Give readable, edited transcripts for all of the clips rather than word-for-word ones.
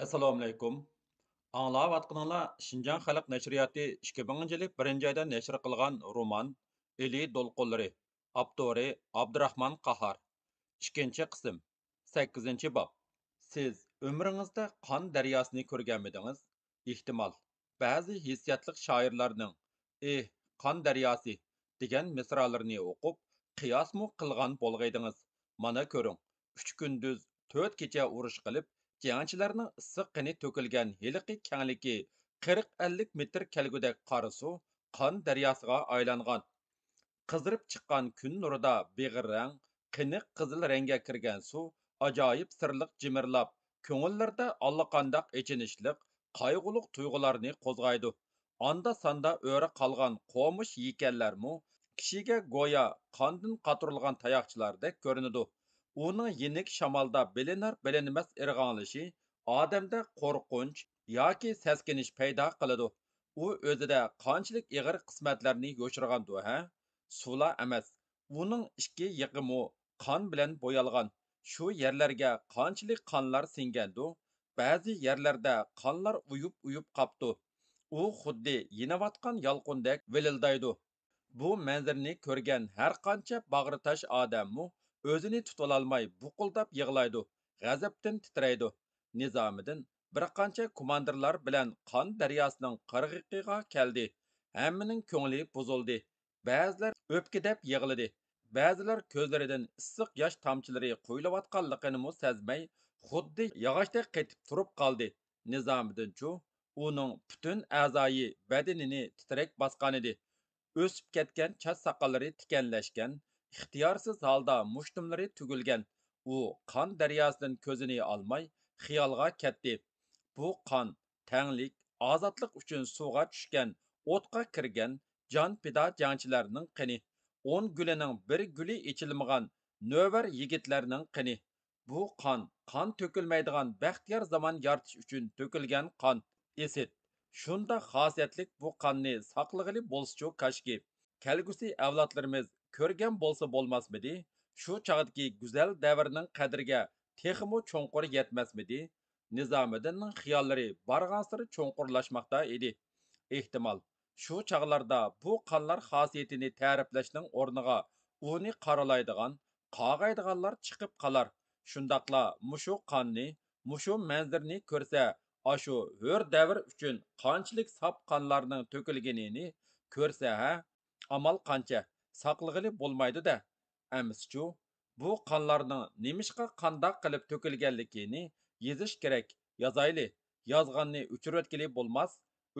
Assalomu alaykum. Аңлаватқаныңлар Шинжаң Халық нәшрияты 2000 yılı 1 ayda nəşr qılğan roman Eli Dolqunları. Avtori Abdurrahman Qahar. 2-ci qism. 8-ci bab. Siz ömrünüzdə qan dəryasını görgənmidiniz? İhtimal. Bəzi hissiyatlıq şairlərinin qan dəryası degan misralarını oqub qiyasmı qılğan bolğaydınız. Mana görün. 3 gündüz 4 kecha urush qilib, jangchilarning issiq qini to'kilgan heliqi kengligi 40-50 metr kelgudek qora suv qon daryosiga aylangan. Qizirib chiqqan kun nurida beg'irrang, qiniq qizil rangga kirgan suv ajoyib sirliq jimirlab, ko'ngillarda allaqandaq echinishliq, qayg'uluq tuyg'ularni qo'zg'aydi. Anda sanda o'ra qolgan qo'mish yekallarmu kishiga go'yo qondan qaturilgan tayoqchilardek ko'rinadi. Uning yenik shamolda bilinar bilinmas irg'anglishi odamda qo'rqinch yoki saskinish paydo qiladi. U o'zida qanchalik ig'ir qismatlarni yo'shirgandi, ha? Suvla emas. Uning ikki yiqimi qon bilan bo'yalgan. Shu yerlarga qanchalik qonlar singandi. Ba'zi yerlarda qonlar uyub qapti. U xuddi yinavatgan yolqindek vilildaydi. Bu manzarani ko'rgan har qancha bag'ri tosh odammu o'zini tutolmay buqildab yig'laydi, g'azabdan titraydi. Nizomiddin bir qancha komandirlar bilan qon daryosining qirg'iqiga keldi. Hammaning ko'ngli buzildi. Ba'zilar o'pkidab yig'ladi. Ba'zilar ko'zlaridan issiq yosh tomchilari quyulayotganligini sezmay, xuddi yog'ochdek qetib turib qoldi. Nizomiddinchu uning butun a'zoyi badanini titrak bosgan edi. O'sib ketgan chach soqollari tikanlashgan, ixtiyorsiz holda mushtumlari tugilgan. U qon daryosidan ko'zini olmay xiyolga ketdi. Bu qon tanglik, ozodlik uchun suvga tushgan, o'tqa kirgan jon pido jangchilarning qini. 10 gulining bir guli ichilmagan növer yigitlarning qini. Bu qon to'kilmaydigan baxtiyor zamon yaratish uchun to'kilgan qon. Esit. Shunda xosiyatlik bu qonni saqlag'ili bo'lsa-chu kashki. Kelgusi avlodlarimiz ko'rgan bo'lsa bo'lmasmidi? Shu chog'dagi go'zal davrning qadriga texmo cho'nqur yetmasmidi? Nizomiddinning xiyollari barg'ansiri cho'nqurlashmoqda edi. Ehtimol, shu chog'larda bu qonlar xosiyatini ta'riflashning o'rniga uni qaralaydigan, qog'aydiganlar chiqib qolar. Shundaqla mushu qonni, mushu manzarni ko'rsa, ashu hör davr uchun qanchalik sap qonlarning to'kilganini ko'rsa, ha, amal qancha saqlag'ili bo'lmaydi-da. Amschu bu qonlarning nemishqa qandoq qilib to'kilganligini yezish kerak. Yozayli. Yozganni o'chirib bo'lmas.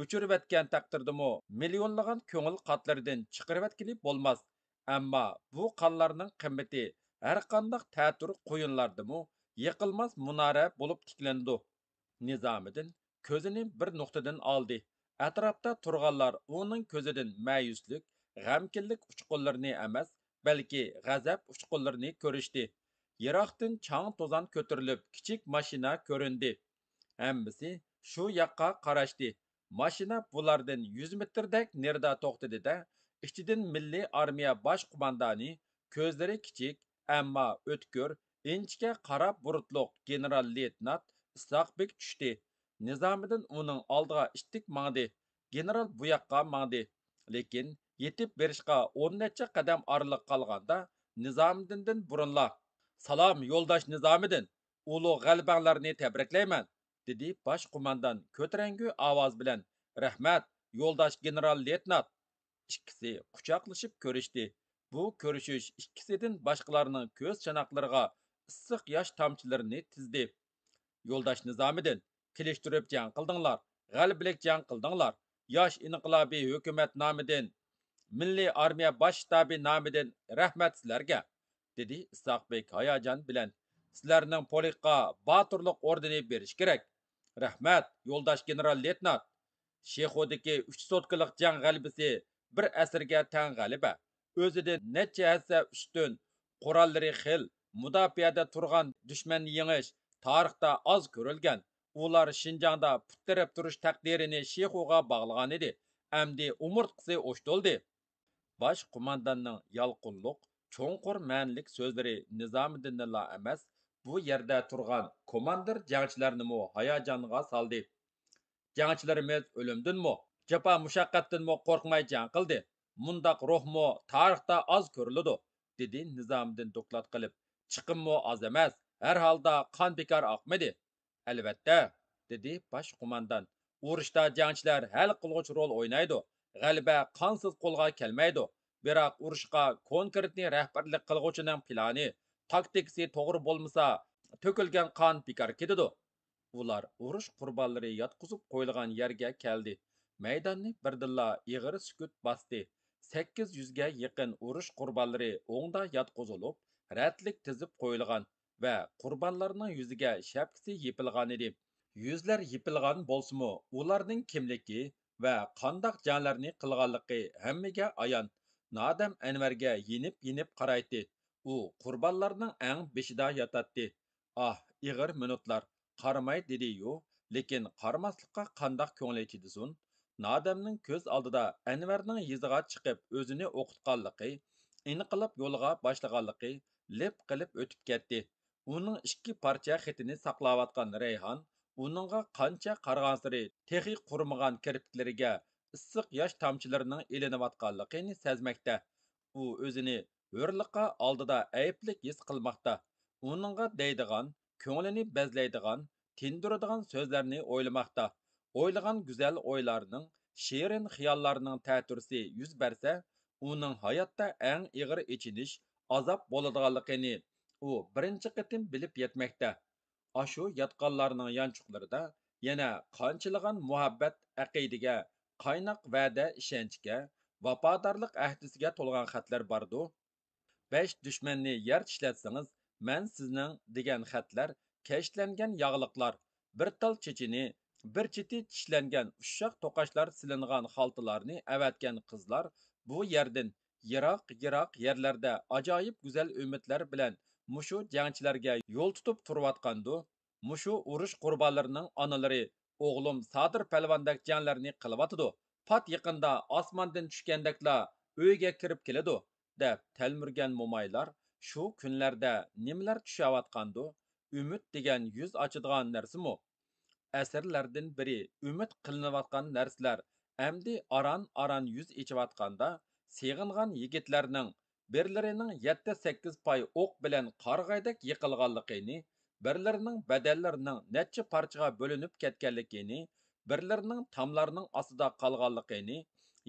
O'chirib taqdirdimi millionlagan ko'ngil qatlaridan chiqarib bo'lmas. Ammo bu qonlarning qimmati har qanday ta'tur qo'yinlardimi yiqilmas munora bo'lib tiklandi. Nizomiddin ko'zini bir nuqtadan oldi. Atrofda turganlar uning ko'zidan ma'yuslik, g'amkinlik uchqunlarini emas, balki g'azab uchqunlarini ko'rishdi. Yiroqdan chang to'zon ko'tarilib, kichik mashina ko'rindi. Hammasi shu yoqqa qarashdi. Mashina bulardan 100 metrdek nerda to'xtadi-da, ichidan milliy armiya bosh qo'mondoni, ko'zlari kichik, ammo o'tkir, inchga qarab burutliq general-leytenant Isoqbek tushdi. Nizomiddin uning oldiga ishtik mangdi. General bu yoqqa mangdi. Lekin yetib berishga 10 necha qadam oraliq qolganda Nizomiddindan burunla "Salom yo'ldosh Nizomiddin, ulug' g'alabanglarni tabriklayman", dedi bosh qo'mondan ko'tarangu ovoz bilan. "Rahmat, yo'ldosh general-leytenant." Ikkisi quchoqlashib ko'rishdi. Bu ko'rishish ikkisidan boshqalarning ko'z chanoqlariga issiq yosh tomchilarini tizdi. Yo'ldosh Nizomiddin, kelishtirib jang qildinglar, g'alabalik jang qildinglar. Yosh inqilobiy hukumat nomidan, milliy armiya bosh shtabi nomidan rahmat sizlarga, dedi Isoqbek hayajon bilan. Sizlarning polikqa boturlik ordeni berish kerak. Rahmat, yo'ldosh general-leytenant. Shexodagi 3 sotkalik jang g'alabasi bir asrga tang g'alaba. O'zidan necha hassa ustun, qurollari xil, mudofaada turgan dushmanni yengish tarixda oz ko'rilgan. Ular Shinjongda puttirib turish taqdirini Shexoga bog'lagan edi. Amdi umurtqisi o'shtildi. Bosh qo'mondanning yolqinliq, cho'nqur ma'nilik so'zlari Nizomiddinla emas, Bu yerda turgan komandir jangchilarni hayajonga soldi. Jangchilarimiz o'limdinmi, jafo mushaqqatdanmi qo'rqmay jang qildi. Mundaq ruhmu tarixda oz ko'riladi, dedi Nizomiddin doklad qilib. Chiqimmi oz emas, har holda qon bekor oqmadi. Albatta, dedi bosh qo'mondan. Urushda jangchilar hal qilg'uchi rol o'ynaydi. G'alaba qonsiz qo'lga kelmaydi. Biroq urushga konkretni rahbarlik qilg'uchining plani, taktikasi to'g'ri bo'lmasa, to'kilgan qon bekor ketadi. Ular urush qurbonlari yotqizib qo'yilgan yerga keldi. Maydonni birdilla ig'ir sukut bosdi. 800 ga yaqin urush qurbonlari o'ngda yotqizilib, ratlik tizib qo'yilgan va qurbonlarning yuziga shapkasi yepilgan edi. Yuzlar yepilgan bo'lsa-mu, ularning kimligi va qandoq jonlarni qilganligi hammaga ayon. Nodam Anvarga yenib qaraydi. U qurbonlarning eng beshida yotadi. Ah, ig'ir minutlar. Qaramay dedi-yu, lekin qaramaslikqa qandoq ko'ngli chidasin? Nodamning ko'z oldida Anvarning yiziga chiqib o'zini o'qitganligi, inqilab yo'lga boshlaganligi lep qilib o'tib ketdi. Uning ikki parcha xitini saqlayotgan Rayhon uningga qancha qarg'ansiri texi qurmagan kirpiklariga issiq yosh tomchilarining ilinayotganligini sezmoqda. U o'zini hurliqqa oldida ayblik his qilmoqda. Uningga deydigan, ko'nglini bezlaydigan, tindiradigan so'zlarni o'ylamoqda. O'ylagan go'zal o'ylarning, shirin xiyollarning ta'tirsi yuz bersa, uning hayotda eng ig'ir ichinish, azob bo'ladiganligini u birinchi qitim bilib yetmoqda. Ashu yotqanlarning yanchuqlarida yana qanchilag'an muhabbat aqidaga, qaynoq va'da ishonchga, vafodorlik ahdisiga to'lgan xatlar bordu. 5 dushmanni yer tishlatsangiz, men sizning degan xatlar, kashlangan yog'liqlar, bir tal chechini, bir cheti tishlangan ushshoq to'qashlar silingan xaltalarni avatgan qizlar bu yerdan yiroq yerlarda ajoyib go'zal umidlar bilan mushu jangchilarga yo'l tutib turayotgandu. Mushu urush qurbonlarining onalari, o'g'lim Sadir palvondak janglarni qilyotidi. Pat yaqinda osmondan tushgandakla uyga kirib keladi, deb telmirgan mo'maylar shu kunlarda nimalar tushayotgandu? Umid degan yuz ochadigan narsa-mu? Asrlardan beri umid qilinayotgan narsalar amdi aran yuz ichyotganda, seg'ingan yigitlarning birlarining 7-8 pay o'q bilan qarg'aydak yiqilganligini, birlarining badallarining necha parchaga bo'linib ketganligini, birlarining tomlarining ostida qolganligini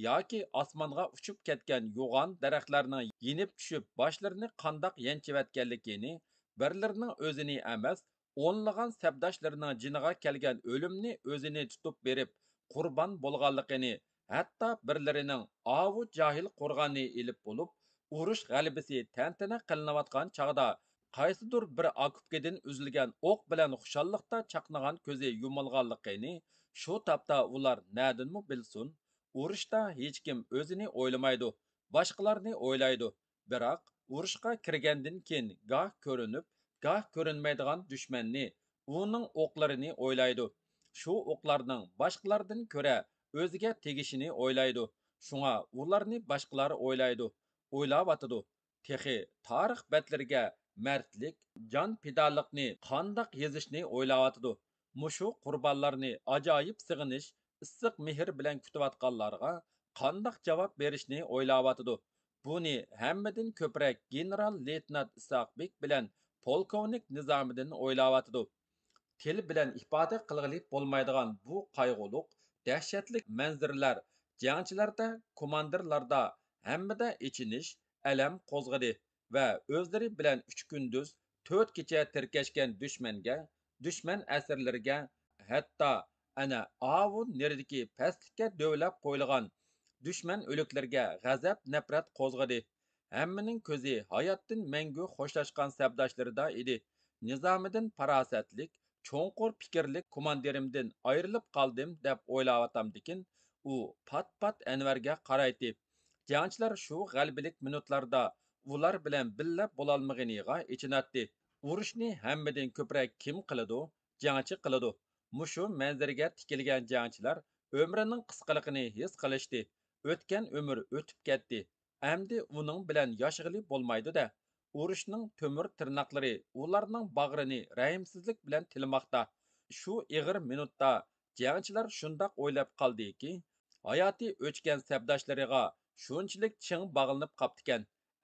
yoki osmonga uchib ketgan yo'g'on daraxtlarning yenib tushib boshlarini qandoq yanchivatganligini, birlarining o'zini emas, o'nlagan sabdoshlarining jiniga kelgan o'limni o'zini tutib berib qurbon bo'lganligini, hatto birlarining ovu johil qo'rg'onni ilib bo'lib, urush g'alabasi tantana qilinayotgan chog'da qaysidir bir okupkadan uzilgan o'q bilan xushalliqda chaqnagan ko'zi yumilganligini shu topda ular nadinmi bilsin? Urushda hech kim o'zini o'ylamaydi, boshqalarni o'ylaydi. Biroq urushga kirgandan keyin goh ko'rinib, goh ko'rinmaydigan dushmanni, uning o'qlarini o'ylaydi. Shu o'qlarning boshqalardan ko'ra o'ziga tegishini o'ylaydi. Shunga ularni boshqalar o'ylaydi, o'ylayotidi. Texi tarix batlariga mardlik, jon fidolikni qandoq yezishni o'ylayotidi. Mushu qurbonlarni ajoyib sig'inish, issiq mehr bilan kutayotganlarga qandoq javob berishni o'ylayotidi. Buni hammadan ko'proq general-leytenant Isoqbek bilan polkovnik Nizomiddin o'ylayotidi. Til bilan ifoda qilg'ili bo'lmaydigan bu qayg'uliq, dahshatlik manzaralar jangchilarda, komandirlarda hammada ichinish, alam qo'zg'adi va o'zlari bilan 3 kunduz, 4 kecha tirkashgan dushmanga, dushman asirlariga, hatto ana avu neridagi pastlikka dövlab qo'yilgan dushman o'liklarga g'azab, nafrat qo'zg'adi. Hammaning ko'zi hayotdan mangu xo'shlashgan sabdoshlarida edi. Nizomiddin farosatlik, cho'nqur fikrlik komandirimdan ayrilib qoldim deb o'ylayotgandikin, u pat Anvarga qaraydi. Jangchilar shu g'albalik minutlarda ular bilan billa bo'lolmaganiga ichinatdi. Urushni hammadan ko'proq kim qiladi? Jangchi qiladi. Mushu manzaraga tikilgan jangchilar umrining qisqaligini his qilishdi. O'tgan umr o'tib ketdi. Endi uning bilan yashag'ili bo'lmaydi-da. urushning temir tirnoqlari ularning bag'rini rahimsizlik bilan tilmoqda. Shu ig'ir minutda jangchilar shundoq o'ylab qoldiki, hayoti o'chgan sabdoshlariga shunchalik ching bog'linib qoptikan.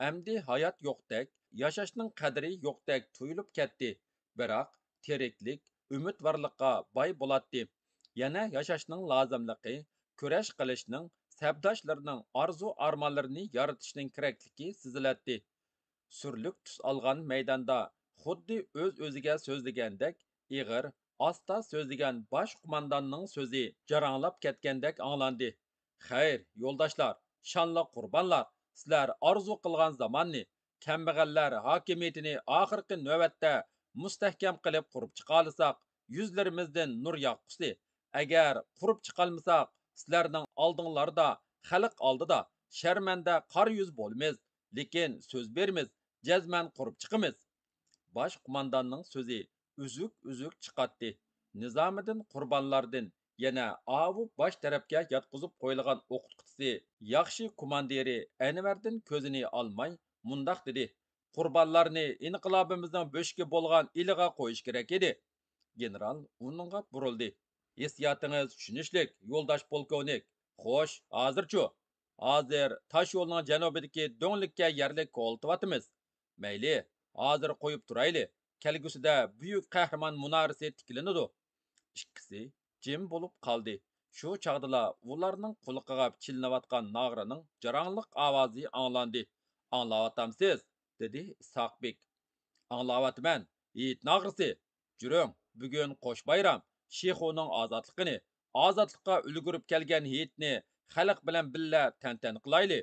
Amdi hayot yo'qdek, yashashning qadri yo'qdek tuyulib ketdi. Biroq tiriklik umidvorlikqa boy bo'ladi. Yana yashashning lozimligi, kurash qilishning, sabdoshlarining orzu armonlarini yaratishning kerakligi seziladi. Surlik tus olgan maydonda xuddi o'z-o'ziga so'zlagandek, ig'ir, asta so'zlagan bosh qo'mondonning so'zi jaranglab ketgandek anglandi. Xayr, yo'ldoshlar, shonli qurbonlar, sizlar orzu qilgan zamonni, kambag'allar hokimiyatini oxirgi navbatda mustahkam qilib qurib chiqolsak, yuzlarimizdan nur yoqqusi. Agar qurib chiqolmasak, sizlarning oldinglarda, xalq oldida sharmanda qor yuz bo'lamiz. Lekin so'z bermiz, jazman qurib chiqamiz. Bosh qo'mondonning so'zi uzuk chiqatdi. Nizomiddin qurbonlardan yana avu bosh tarafga yotqizib qo'yilgan o'qituvchisi, yaxshi komandiri Anvardan ko'zini olmay mundoq dedi: "Qurbonlarni inqilobimizning bo'shki bo'lgan iliga qo'yish kerak edi." General uningga burildi. "Hissiyotingiz tushunishlik, yo'ldosh polkovnik. Xo'sh, hozirchu? Hozir tosh yo'lning janubidagi do'nglikka yerlik qo'ltivatimiz. Mayli, hozir qo'yib turayli. Kelgusida buyuk qahramon munorasi tiklanadi." Ikkisi jim bo'lib qoldi. Shu chog'dala ularning quliqiga chilinayotgan nog'raning jarangliq ovozi anglandi. "Anglayotamsiz?" dedi Isoqbek. "Anglayotman, yigit nog'risi. Juring, bugun qo'sh bayram. Shexoning ozodlikqa ulgurib kelgan yigitni xalq bilan billa tantan qilayli."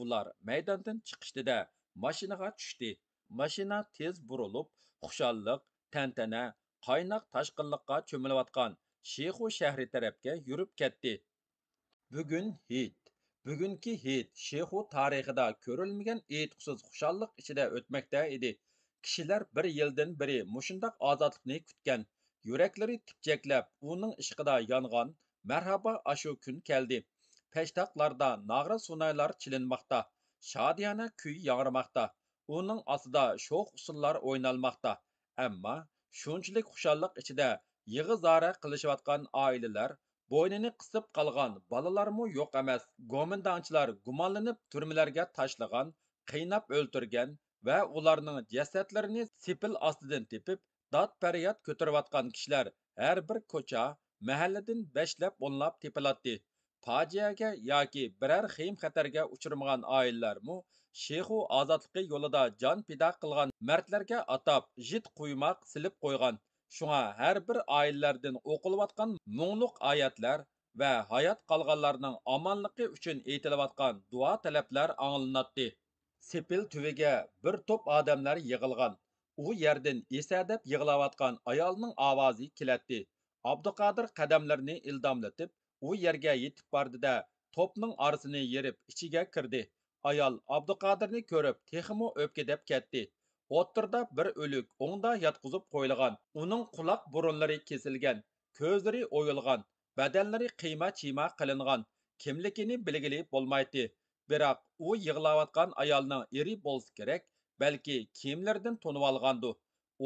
Ular maydondan chiqishdida mashinaga tushdi. Mashina tez burilib, xushalliq, tantana, qaynoq toshqinlikqa cho'milayotgan Shexu shahri tarafga yurib ketdi. Bugun hit, bugungi hit Shexu tarixida ko'rilmagan e'tiqsiz xushalliq ichida o'tmoqda edi. Kishilar bir yildan beri mushundoq ozodlikni kutgan, yuraklari tipchaklab, uning ishqida yongan. Marhaba ashu kun keldi. Peshtoqlarda nag'ra sunaylar chilinmoqda, shodiyona kuy yangramoqda. Uning ostida sho'x usullar o'ynalmoqda. Ammo shunchalik xushalliq ichida yig'i-zora qilishayotgan oilalar, bo'ynini qisib qolgan bolalarmi yo'q emas. Go'mindonchilar gumonlanib turmalarga tashlagan, qiynab o'ltirgan va ularning jasadlarini sepil ostidan tepib, dod-faryod ko'tarayotgan kishilar har bir ko'cha, mahalladan beshlab o'nlab tepilatdi. Fojiaga yoki biror xiyim xatarga uchirmagan oilalarmu Shexu ozodligi yo'lida jon fido qilgan mardlarga atab jit quymoq silib qo'ygan. Shunga har bir oilalardan o'qilayotgan mungluq oyatlar va hayot qolganlarning omonligi uchun aytilayotgan duo talablar anglanadi. Sepil tuviga bir to'p odamlar yig'ilgan. U yerdan esadab yig'layotgan ayolning ovozi keladi. Abduqodir qadamlarini ildomlatib, u yerga yetib bordida to'pning orasini yerib ichiga kirdi. Ayol Abduqodirni ko'rib, texmo o'pkidab ketdi. O'ttirda bir o'lik o'ngda yotqizib qo'yilgan. Uning quloq burunlari kesilgan, ko'zlari o'yilgan, badanlari qiyma-chiyma qilingan. Kimligini bilgili bo'lmaydi. Biroq u yig'layotgan ayolning eri bo'lsa kerak, balki kiyimlaridan tonib olgandi.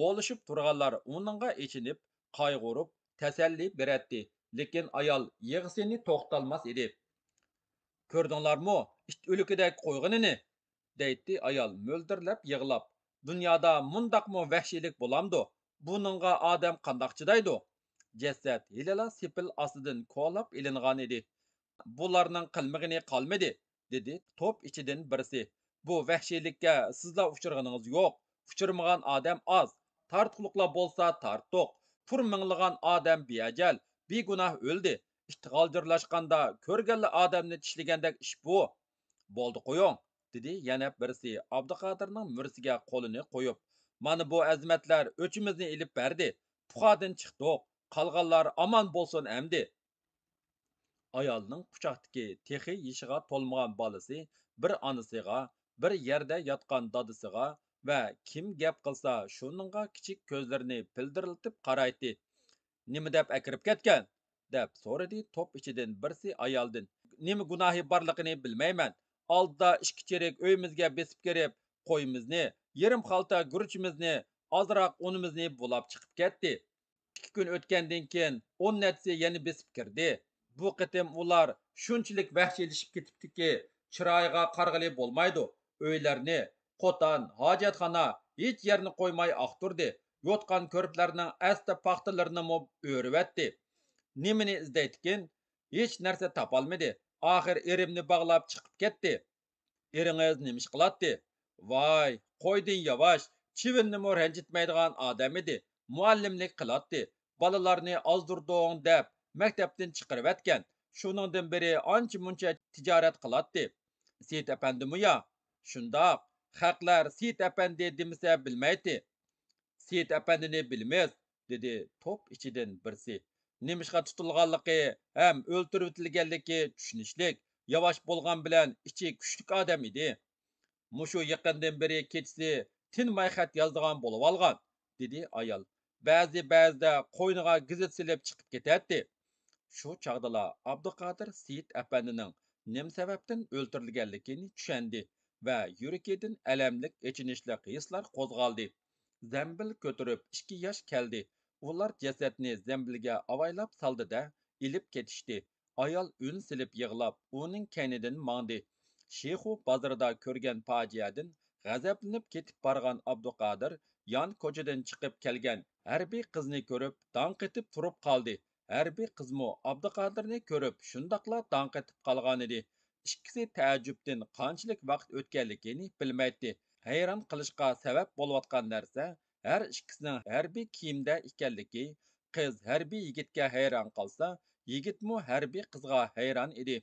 O'lishib turganlar uningga ichinib, qayg'urib, tasalli beradi. Lekin ayol yig'isini to'xtalmas edi. "Ko'rdinglarmi, it o'likidek qo'yganini?" deydi ayol mo'ldirlab yig'lab. "Dunyoda mundaqmi vahshiylik bo'lamdi? Buningga odam qandoq chidaydi?" Jasad hilala sepil ostidan ko'lab ilingan edi. "Bularning qilmag'ini qolmadi", dedi to'p ichidan birisi. "Bu vahshiylikka sizlar uchirganingiz yo'q. Uchirmagan odam oz. Tortquliqlar bo'lsa tortdiq. Purminglagan odam beajal, begunoh o'ldi. Ishtig'oldirlashganda ko'rganlar odamni tishlagandek ish bu." "Bo'ldi qo'ying", dedi yana birisi Abduqodirning mursiga qo'lini qo'yib. "Mana bu azmatlar o'chimizni ilib berdi. Puxadan chiqdiq. Qolganlar omon bo'lsin amdi." Ayolning quchoqdagi texi yishiga to'lmagan bolasi bir onasiga, bir yerda yotgan dadisiga va kim gap qilsa shuningga kichik ko'zlarini pildiriltib qaraydi. "Nima deb akirib ketgan?" deb so'radi to'p ichidan birsi ayoldan. "Nima gunohi borligini bilmayman. Oldida 2 cherik uyimizga besib kirib, qo'yimizni, yarim xalta guruchimizni, ozroq unimizni bulab chiqib ketdi. 2 kun o'tgandan keyin 10 netsi yana besib kirdi. Bu qitim ular shunchalik vahshiylashib ketibdiki, chiroyiga qarg'ili bo'lmaydi. Uylarni, qo'tan, hojatxona hech yerni qo'ymay aqturdi. Yotgan ko'rplarning asta paxtalarini o'rivatdi. Nimani izlaydikin? Hech narsa topolmadi. Oxir erimni bog'lab chiqib ketdi. Eringiz nima ish qiladi? Voy, qo'yding yavash. Chivinni ranjitmaydigan odam edi. Muallimlik qiladi. Balalarni ozdurding deb maktabdan chiqarib atgan. Shuningdan beri ancha muncha tijorat qiladi. Seyit apandimi ya? Shundoq. Xalqlar Seyit apandi demasa bilmaydi. Seyit apandini bilmez, dedi top ichidan birsi. Nimishqa tutilganligi ham o'ltirib o'tilganligi tushunishlik. Yavaş bo'lgan bilan ichi kuchlik odam edi. Mushu yaqindan beri kechasi tinmay xat yozdigan bo'lib olgan, dedi ayol. Ba'zida qo'yniga gazet silib chiqib ketadi. Shu chog'dala Abduqodir Seyit apandining nim sababdan o'ltirilganligini tushundi va yuragidan alamlik echinishli hislar qo'zg'aldi. Zambil ko'tarib 2 yosh keldi. Ular jasadni zambilga avaylab saldi-da, ilib ketishdi. Ayol un silib yig'lab, uning kaynidan mangdi. Shexu bozorda ko'rgan fojiadan g'azablanib ketib borgan Abduqodir yon ko'chadan chiqib kelgan harbiy qizni ko'rib, dong etib turib qoldi. Harbiy qizmo Abduqodirni ko'rib, shundoqla dong etib qolgan edi. Ikkisi taajjubdan qanchalik vaqt o'tganligini bilmaydi. Hayron qilishga sabab bo'layotgan narsa har ikkisining harbiy kiyimda ekanligi. Qiz harbiy yigitga hayron qolsa, yigitmi harbiy qizga hayron edi.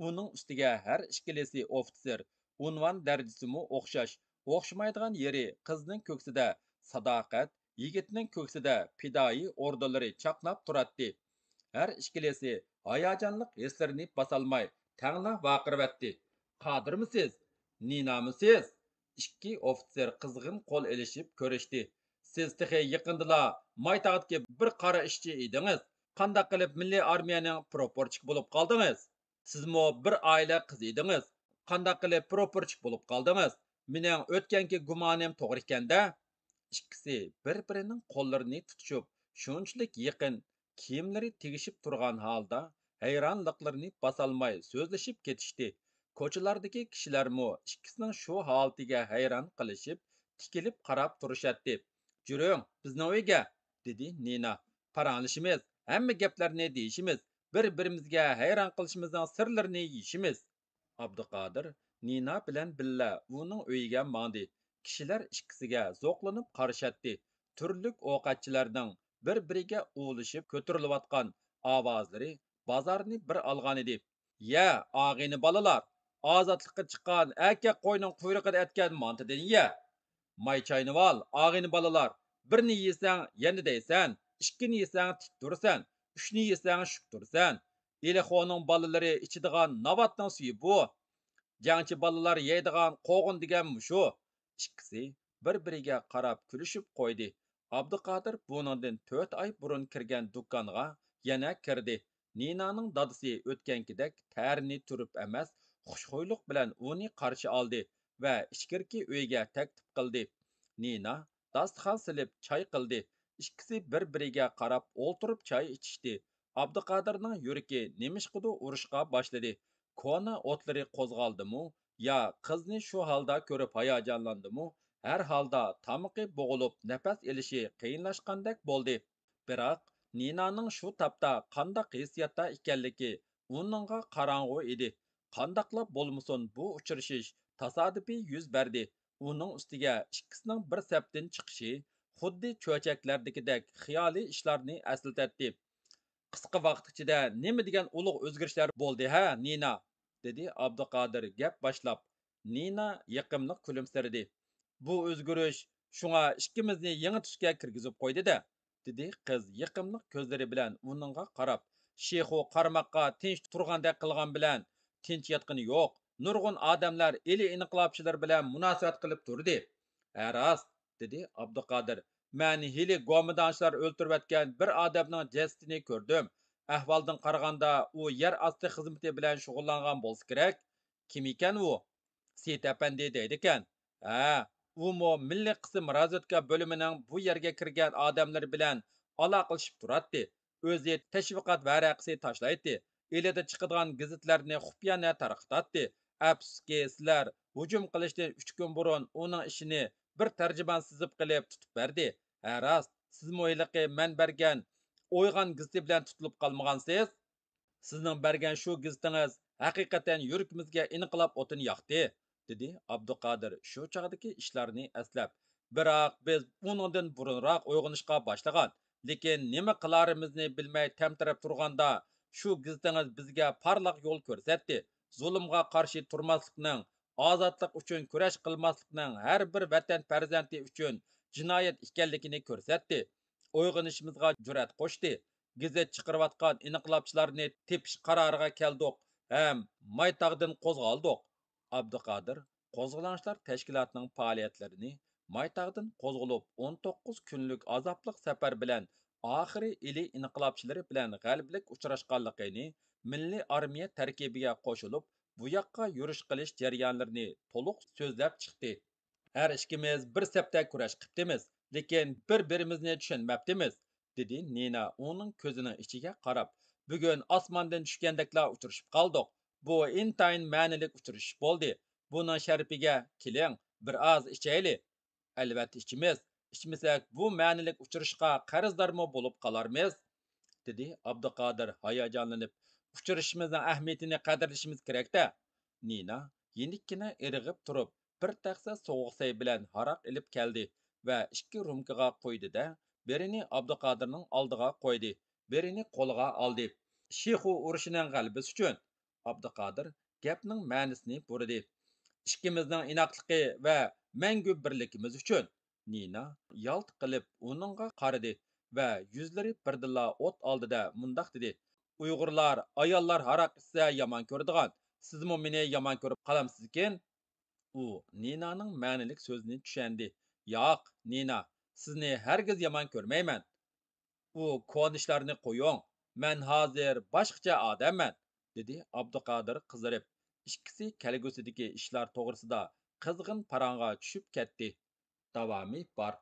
Uning ustiga har ikkilisi ofitser, unvon darajasimi o'xshash. O'xshamaydigan yeri qizning ko'ksida sadoqat, yigitning ko'ksida fidoyi ordalari chaqnab turadi. Har ikkilisi hayajonliq hislarini basolmay tangla vaqirvatdi. Qodirmisiz? Ninamisiz? Ikki ofitser qizg'in qo'l elishib ko'rishdi. Siz tehi yaqindala maytaqatga bir qara ishchi edingiz. Qandaq qilib milliy armiyaning proporchik bo'lib qoldingiz? Sizmo bir oila qiz edingiz. Qandaq qilib proporchik bo'lib qoldingiz? Mening o'tganki gumonim to'g'ri ekanda. Ikkisi bir-birining qo'llarini tutishib, shunchalik yaqin, kiyimlari tegishib turgan holda hayronliklarini basolmay so'zlashib ketishdi. Ko'chalardagi kishilarmi ikkisining shu holatiga hayron qilishib, tikilib qarab turishadi. "Juring, bizning uyga", dedi Nina. "Paranglashimiz, hamma gaplarni deyishimiz, bir-birimizga hayron qilishimizning sirlarini yeyishimiz." Abduqodir Nina bilan billa uning uyiga mandi. Kishilar ikkisiga zo'qlanib qarashadi. Turlik ovqatchilarning bir-biriga ulishib ko'tarilayotgan ovozlari bozorni bir olgan edi. "Ya, og'ini bolalar, ozodlikqa chiqqan aka qo'yning quyrug'ida etgan mantidan ya. May chaynivol, og'ini bolalar, birni yesang yana deysan, ikkini yesang tik tursan, uchni yesang shuk tursan. Elixoning bolalari ichidigan navatning suyi bu. Jangchi bolalar yeydigan qo'g'in degan shu." Ikkisi bir-biriga qarab kulishib qo'ydi. Abduqodir buningdan 4 oy burun kirgan do'konga yana kirdi. Ninaning dadasi o'tgankidek tarini turib emas, xushxo'ylik bilan uni qarshi oldi va ichkirki uyga taklif qildi. Nina dasturxon silib choy qildi. Ikkisi bir-biriga qarab o'ltirib choy ichishdi. Abduqodirning yuragi nemishqidu urushqa boshladi. Kona otlari qo'zg'aldimi yo qizni shu holda ko'rib hayajonlandimi? Har holda tamuqi bo'g'ilib, nafas elishi qiyinlashgandek bo'ldi. Biroq Ninaning shu tapda qandaq hissiyotda ekanligi uningga qorong'u edi. Qandaqlab bo'lmasin bu uchrashish tasodifiy yuz berdi. Uning ustiga ikkisining bir sapdan chiqishi xuddi cho'chaklardagidek xiyoliy ishlarni eslatdi. "Qisqa vaqt ichida nima degan ulug' o'zgarishlar bo'ldi ha, Nina?" dedi Abduqodir gap boshlab. Nina yiqimliq kulimsiradi. "Bu o'zgarish shunga ikkimizni yangi tusga kirgizib qo'ydi-da", dedi qiz yiqimliq ko'zlari bilan uningga qarab. "Shexu qarmoqqa tinch turgandek qilgan bilan tinch yotqini yo'q. Nurg'un odamlar eli inqilobchilar bilan munosabat qilib turdi." "Rost", dedi Abduqodir. "Men hili gomidanchilar o'ltirayotgan bir odamning jasadini ko'rdim. Ahvoldan qaraganda u yer osti xizmati bilan shug'ullangan bo'lsa kerak. Kim ekan u?" "Seyit apandi deydi ekan." "Ha, Umo milliy qism razvedka bölümünün bu yerga kirgan odamlar bilan aloqalashib turadi. O'zi tashviqot varaqasi tashlaydi. Elida chiqadigan gazetlarni xufiyana tarqatadi. Afsuski, sizlar hujum qilishdan 3 kun burun uning ishini bir tarjimon sizib qilib tutib berdi. Ha rost, siz mo'yliqi man bergan o'yg'on gazeti bilan tutilib qolmagansiz. Sizning bergan shu gazetingiz haqiqatan yuragimizga inqilab o'tin yoqdi, dedi Abduqodir shu chog'dagi ishlarni eslab. Biroq biz uningdan burunroq uyg'onishga boshlagan, lekin nima qilarimizni bilmay tamtarab turganda shu gazetingiz bizga parlaq yo'l ko'rsatdi. Zulmga qarshi turmaslikning, ozodlik uchun kurash qilmaslikning har bir vatan farzandi uchun jinoyat ekanligini ko'rsatdi. Uyg'onishimizga jur'at qo'shdi. Gazet chiqarayotgan inqilobchilarni tepish qaroriga keldik ham Maytag'dan qo'zg'aldik. Abduqodir qo'zg'olonchilar tashkilotining faoliyatlarini Maytag'dan qo'zg'alib 19 kunlik azobli safar bilan oxiri ili inqilobchilari bilan g'alabalik uchrashganligini, milliy armiya tarkibiga qo'shilib bu yoqqa yurish qilish jarayonlarini to'liq so'zlab chiqdi. Her ikimiz bir septe kurash qiptimiz, lekin bir-birimizni tushunmabdimiz, dedi Nina onun ko'zining ichiga qarab. Bugun osmondan tushgandekla uchrashib qoldik. Bu intayin ma'nilik uchrashish bo'ldi. Buning sharifiga keling, bir oz ichayli. Albatta ichimiz. İçmasak bu ma'nilik uchrashishga qarzdormi bo'lib qolarmiz, dedi Abduqodir hayajonlanib. Uchrashishimizning ahamiyatini qadrlashimiz kerak-da. Nina yenikkina irg'ib turib, bir taxsa sovuq say bilan haraq ilib keldi va ikki rumkaga qo'ydi-da, birini Abduqodirning oldiga qo'ydi, birini qo'liga oldi. Shixu urushining g'alabasi uchun. Abduqodir gapning ma'nisini burdi. Ikkimizning inoqligi va mangu birligimiz uchun. Nina yalt qilib uningga qaradi va yuzlari birdilla o't oldida mundoq dedi: Uyg'urlar ayollar haraq ichsa yomon ko'radigan. Sizmi meni yomon ko'rib qolamsizkin? U Ninaning ma'nilik so'zini tushundi. Yo'q, Nina, sizni hargiz yomon ko'rmayman. U ko'nishlarni qo'ying. Men hozir boshqacha odamman, dedi Abduqodir qizarib. Ikkisi kelgusidagi ishlar to'g'risida qizg'in parang'a tushib ketdi. Davomi bor.